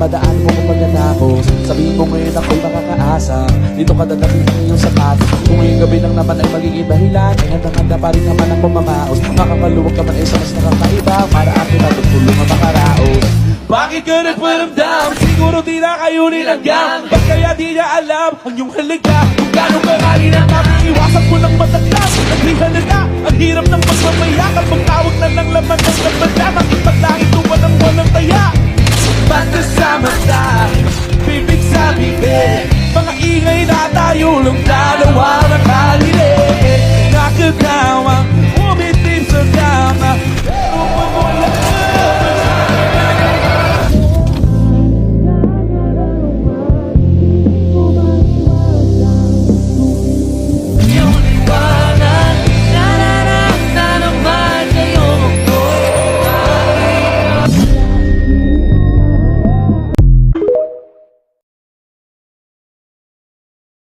Padaan mo kung maganda ako. Sabihin mo ngayon ako'y makakaasa. Dito ka dadalhin ng iyong sapat. Kung ngayong gabi lang naman ay magiging dahilan, ay handang-handa pa rin naman ako mamaos. Makakaluwag ka man ay sa mas nakakaiba. Para akin na tutulong ang makaraos. Bakit ka nagparamdam? Siguro di na kayo nilanggam. Ba't kaya di niya alam ang iyong halaga? Kung gano'ng karali na iwasan ko ng mataglas. Naglihan na na ang hirap ng pagmamayakap. Magtawag na ng laman ng labanda. Makipaglangit tuwa ng walang taya. Ba't kasama